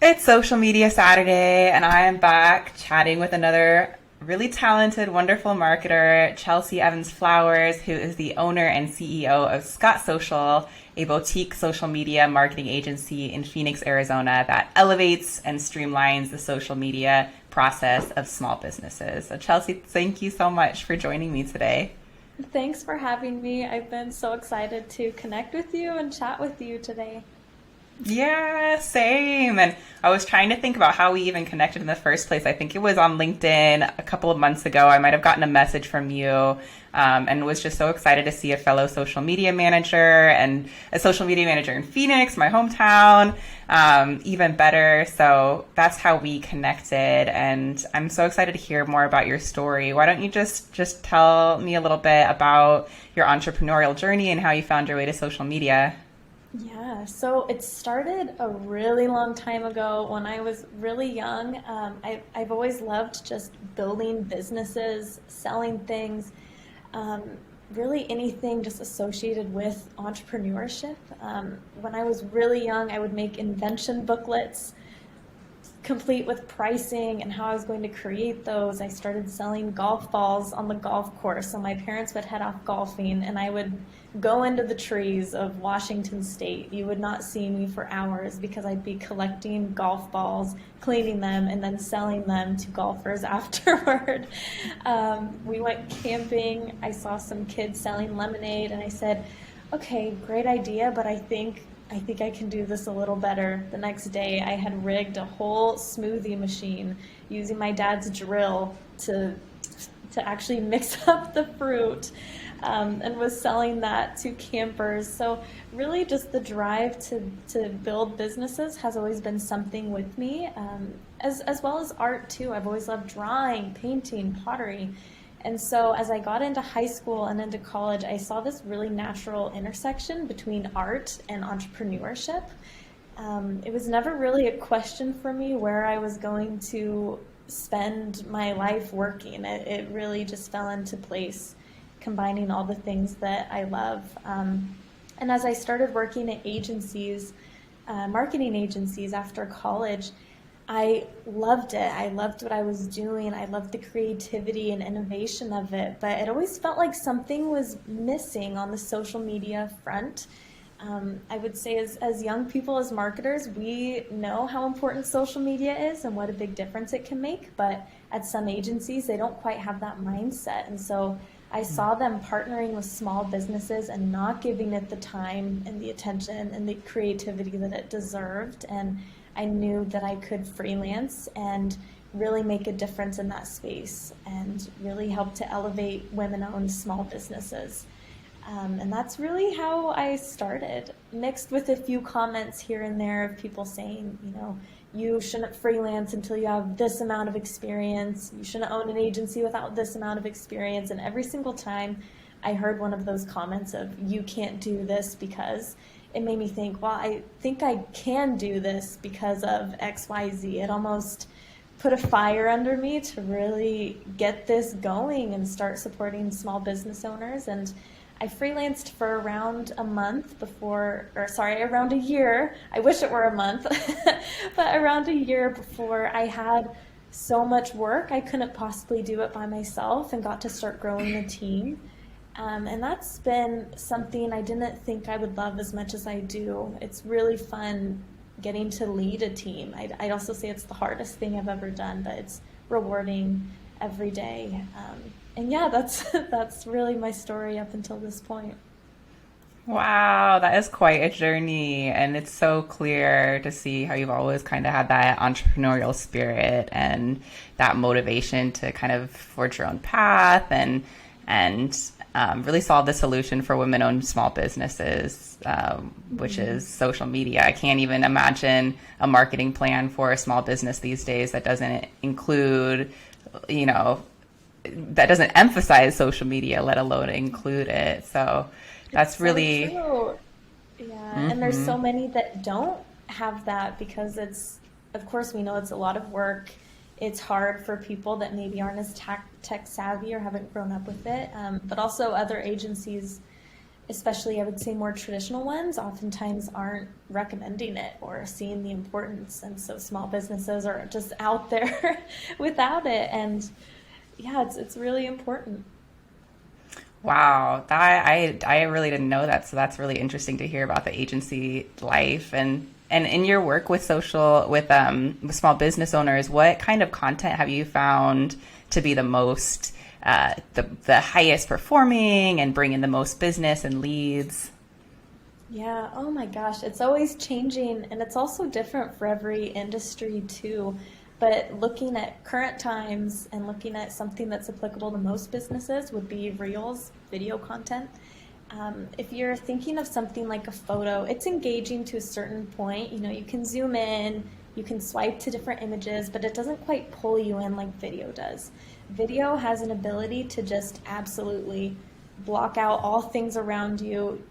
It's Social Media Saturday, and I am back chatting with another really talented, wonderful marketer, Chelsea Evans Flowers, who is the owner and CEO of Scott Social, a boutique social media marketing agency in Phoenix, Arizona that elevates and streamlines the social media process of small businesses. So, Chelsea, thank you so much for joining me today. Thanks for having me. I've been so excited to connect with you and chat with you today. Yeah, same. And I was trying to think about how we even connected in the first place. I think it was on LinkedIn a couple of months ago. I might have gotten a message from you, and was just so excited to see a fellow social media manager and a social media manager in Phoenix, my hometown, even better. So that's how we connected. And I'm so excited to hear more about your story. Why don't you just tell me a little bit about your entrepreneurial journey and how you found your way to social media? Yeah, so it started a really long time ago when I was really young. I've always loved just building businesses, selling things, um, really anything just associated with entrepreneurship. When I was really young, I would make invention booklets complete with pricing and how I was going to create those. I started selling golf balls on the golf course. So my parents would head off golfing and I would go into the trees of Washington State. You would not see me for hours because I'd be collecting golf balls, cleaning them, and then selling them to golfers afterward. We went camping. I saw some kids selling lemonade and I said, okay, great idea, but I think I can do this a little better. The next day, I had rigged a whole smoothie machine using my dad's drill to actually mix up the fruit, and was selling that to campers. So really just the drive to build businesses has always been something with me, as well as art too. I've always loved drawing, painting, pottery. And so as I got into high school and into college, I saw this really natural intersection between art and entrepreneurship. It was never really a question for me where I was going to spend my life working. It really just fell into place, combining all the things that I love. And as I started working at agencies, marketing agencies after college, I loved it. I loved what I was doing. I loved the creativity and innovation of it, but it always felt like something was missing on the social media front. I would say as young people, as marketers, we know how important social media is and what a big difference it can make, but at some agencies, they don't quite have that mindset. And so I saw them partnering with small businesses and not giving it the time and the attention and the creativity that it deserved. And I knew that I could freelance and really make a difference in that space and really help to elevate women-owned small businesses. And that's really how I started, mixed with a few comments here and there of people saying, you shouldn't freelance until you have this amount of experience. You shouldn't own an agency without this amount of experience. And every single time I heard one of those comments of, you can't do this because, it made me think, well, I think I can do this because of XYZ. It almost put a fire under me to really get this going and start supporting small business owners. And I freelanced for around around a year. I wish it were a month, but around a year before I had so much work, I couldn't possibly do it by myself and got to start growing a team. And that's been something I didn't think I would love as much as I do. It's really fun getting to lead a team. I'd also say it's the hardest thing I've ever done, but it's rewarding every day. And yeah, that's really my story up until this point. Wow, that is quite a journey. And it's so clear to see how you've always kind of had that entrepreneurial spirit and that motivation to kind of forge your own path and really solve the solution for women-owned small businesses, which is social media. I can't even imagine a marketing plan for a small business these days that doesn't include, that doesn't emphasize social media, let alone include it. So It's that's so really, true. Yeah, and there's so many that don't have that because of course, we know it's a lot of work. It's hard for people that maybe aren't as tech savvy or haven't grown up with it. But also other agencies especially I would say more traditional ones, oftentimes aren't recommending it or seeing the importance. And so small businesses are just out there without it. And yeah, it's really important. Wow, that I really didn't know that. So that's really interesting to hear about the agency life and in your work with with small business owners. What kind of content have you found to be the most the highest performing and bring in the most business and leads? Yeah, oh my gosh, it's always changing and it's also different for every industry too. But looking at current times and looking at something that's applicable to most businesses would be Reels, video content. If you're thinking of something like a photo, it's engaging to a certain point. You know, you can zoom in, you can swipe to different images, but it doesn't quite pull you in like video does. Video has an ability to just absolutely block out all things around you.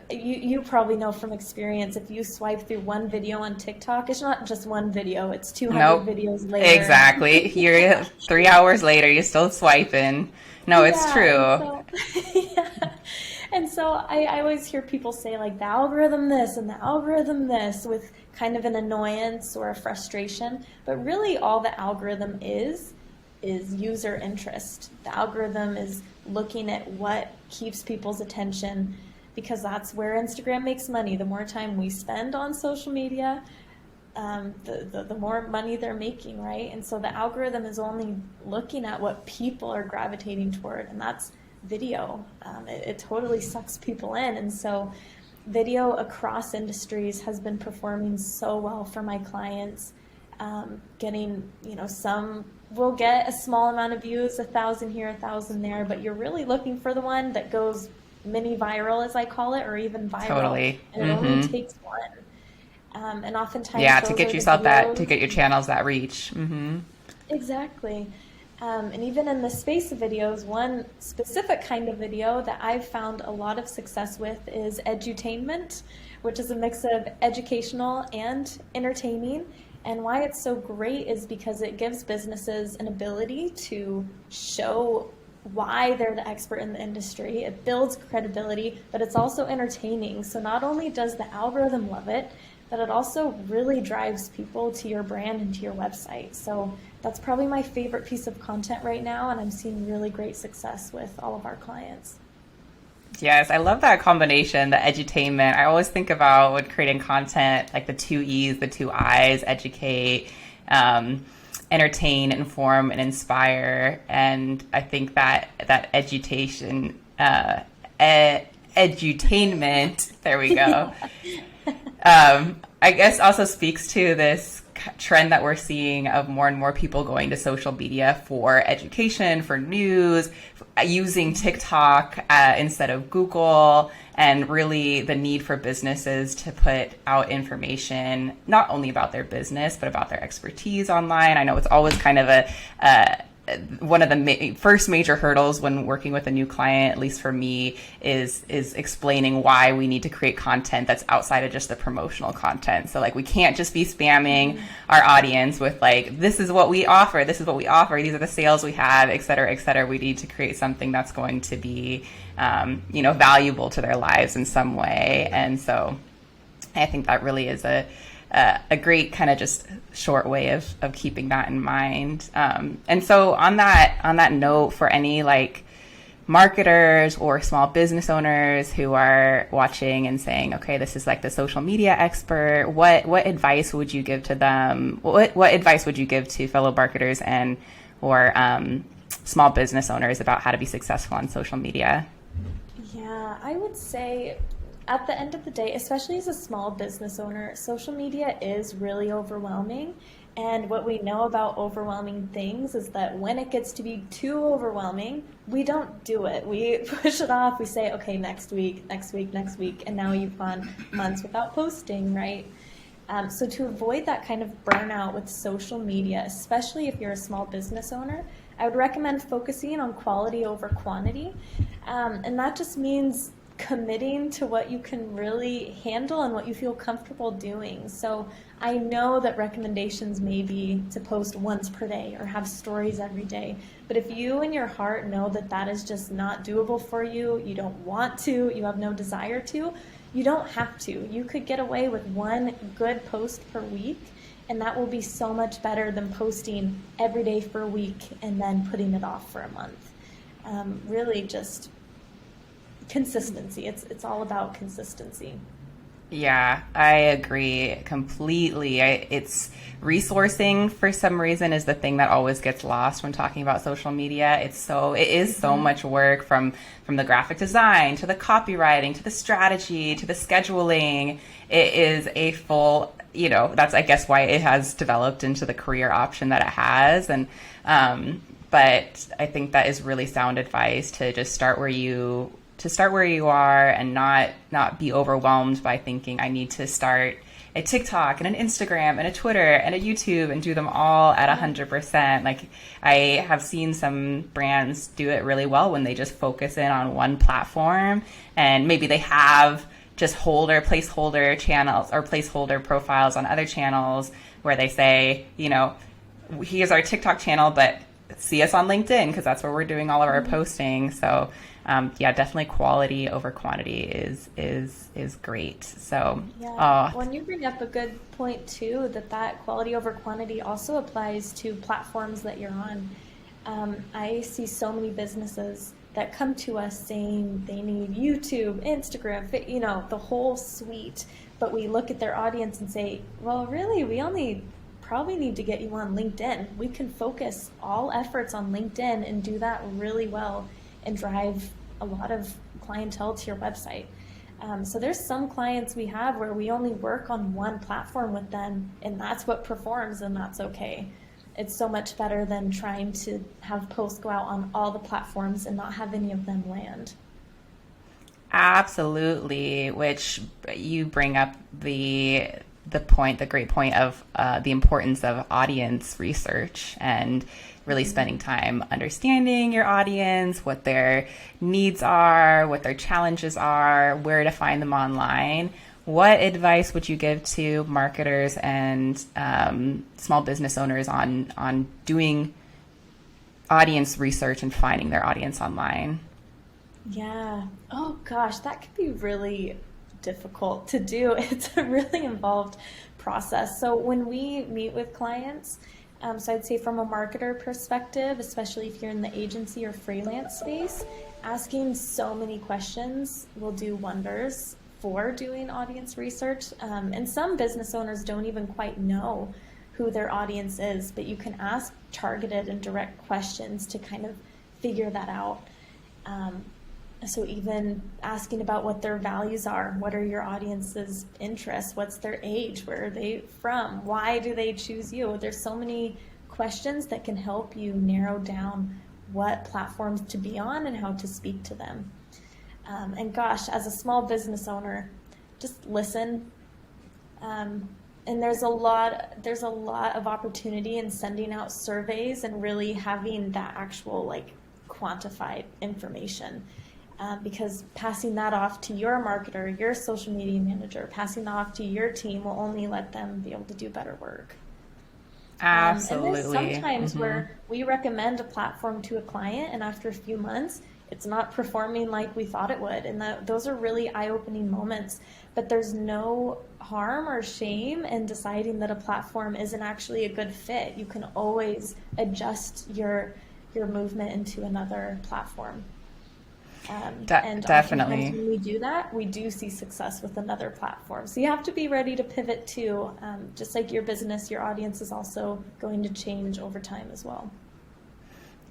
You probably know from experience, if you swipe through one video on TikTok, it's not just one video, it's 200 Nope, videos later. exactly. You're 3 hours later, you're still swiping. No, it's Yeah, and true. so yeah. And so I always hear people say like the algorithm this and the algorithm this with kind of an annoyance or a frustration. But really all the algorithm is user interest. The algorithm is looking at what keeps people's attention because that's where Instagram makes money. The more time we spend on social media, the more money they're making, right? And so the algorithm is only looking at what people are gravitating toward, and that's video. It totally sucks people in. And so video across industries has been performing so well for my clients. Getting, some will get a small amount of views, 1,000 here, 1,000 there, but you're really looking for the one that goes mini viral, as I call it, or even viral. Totally. And it only takes one. And oftentimes Yeah, to those get are the yourself to videos. get your channels that reach. Exactly. And even in the space of videos, one specific kind of video that I've found a lot of success with is edutainment, which is a mix of educational and entertaining. And why it's so great is because it gives businesses an ability to show why they're the expert in the industry. It builds credibility, but it's also entertaining. So not only does the algorithm love it, but it also really drives people to your brand and to your website. So that's probably my favorite piece of content right now, and I'm seeing really great success with all of our clients. Yes, I love that combination, the edutainment. I always think about when creating content, like the two E's, the two I's, educate, entertain, inform, and inspire. And I think that education, edutainment, there we go. I guess also speaks to this trend that we're seeing of more and more people going to social media for education, for news, using TikTok instead of Google, and really the need for businesses to put out information not only about their business but about their expertise online. I know it's always kind of one of the first major hurdles when working with a new client, at least for me, is explaining why we need to create content that's outside of just the promotional content. So like we can't just be spamming our audience with like, this is what we offer, these are the sales we have, et cetera, et cetera. We need to create something that's going to be valuable to their lives in some way. And so I think that really is a great kind of just short way of keeping that in mind. And so on that note, for any like marketers or small business owners who are watching and saying, okay, this is like the social media expert, what advice would you give to them? What advice would you give to fellow marketers and or small business owners about how to be successful on social media? Yeah, I would say at the end of the day, especially as a small business owner, social media is really overwhelming. And what we know about overwhelming things is that when it gets to be too overwhelming, we don't do it. We push it off. We say, okay, next week, and now you've gone months without posting, right? So to avoid that kind of burnout with social media, especially if you're a small business owner, I would recommend focusing on quality over quantity. And that just means committing to what you can really handle and what you feel comfortable doing. So I know that recommendations may be to post once per day or have stories every day. But if you in your heart know that that is just not doable for you, you don't want to, you have no desire to, you don't have to. You could get away with one good post per week, and that will be so much better than posting every day for a week and then putting it off for a month. Really just consistency. It's all about consistency. Yeah, I agree completely. It's resourcing for some reason is the thing that always gets lost when talking about social media. It is so much work from the graphic design to the copywriting to the strategy to the scheduling. It is a full, that's I guess why it has developed into the career option that it has. And but I think that is really sound advice to just start where you are and not be overwhelmed by thinking I need to start a TikTok and an Instagram and a Twitter and a YouTube and do them all at 100%. Like I have seen some brands do it really well when they just focus in on one platform, and maybe they have just placeholder channels or placeholder profiles on other channels where they say, here's our TikTok channel, but see us on LinkedIn because that's where we're doing all of our posting. So definitely quality over quantity is great. So when you bring up a good point too, that quality over quantity also applies to platforms that you're on. I see so many businesses that come to us saying they need YouTube, Instagram, the whole suite, but we look at their audience and say, well, really, we only probably need to get you on LinkedIn. We can focus all efforts on LinkedIn and do that really well and drive a lot of clientele to your website. So there's some clients we have where we only work on one platform with them, and that's what performs, and that's okay. It's so much better than trying to have posts go out on all the platforms and not have any of them land. Absolutely, which you bring up the great point of the importance of audience research and really spending time understanding your audience, what their needs are, what their challenges are, where to find them online. What advice would you give to marketers and small business owners on doing audience research and finding their audience online? Yeah. Oh gosh, that could be really difficult to do. It's a really involved process. So when we meet with clients, so I'd say from a marketer perspective, especially if you're in the agency or freelance space, asking so many questions will do wonders for doing audience research. And some business owners don't even quite know who their audience is, but you can ask targeted and direct questions to kind of figure that out. So even asking about what their values are, what are your audience's interests, what's their age, where are they from, why do they choose you? There's so many questions that can help you narrow down what platforms to be on and how to speak to them. And gosh, as a small business owner, just listen. And there's a lot of opportunity in sending out surveys and really having that actual quantified information. Because passing that off to your marketer, your social media manager, passing that off to your team will only let them be able to do better work. Absolutely. And there's sometimes where we recommend a platform to a client, and after a few months, it's not performing like we thought it would. And those are really eye-opening moments. But there's no harm or shame in deciding that a platform isn't actually a good fit. You can always adjust your movement into another platform. And definitely. When we do that, we do see success with another platform. So you have to be ready to pivot too. Just like your business, your audience is also going to change over time as well.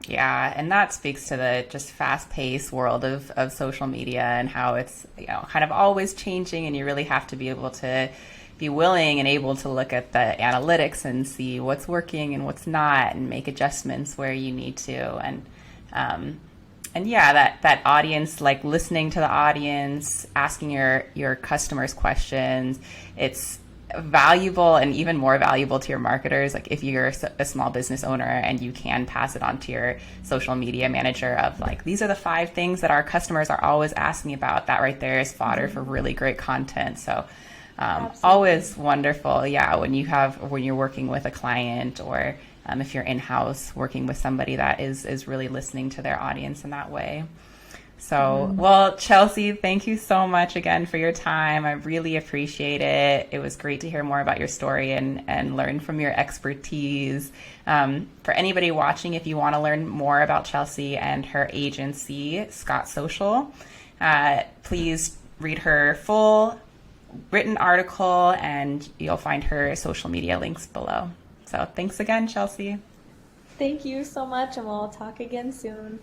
Yeah, and that speaks to the just fast-paced world of social media and how it's kind of always changing, and you really have to be able to be willing and able to look at the analytics and see what's working and what's not, and make adjustments where you need to. And yeah, that audience, listening to the audience, asking your customers questions, it's valuable and even more valuable to your marketers. Like if you're a small business owner and you can pass it on to your social media manager of like, these are the 5 things that our customers are always asking me about. That right there is fodder for really great content. So always wonderful. Yeah. When you're working with a client or if you're in-house working with somebody that is really listening to their audience in that way. So, well, Chelsea, thank you so much again for your time. I really appreciate it. It was great to hear more about your story and learn from your expertise. For anybody watching, if you want to learn more about Chelsea and her agency, Scott Social, please read her full written article and you'll find her social media links below. So thanks again, Chelsea. Thank you so much, and we'll talk again soon.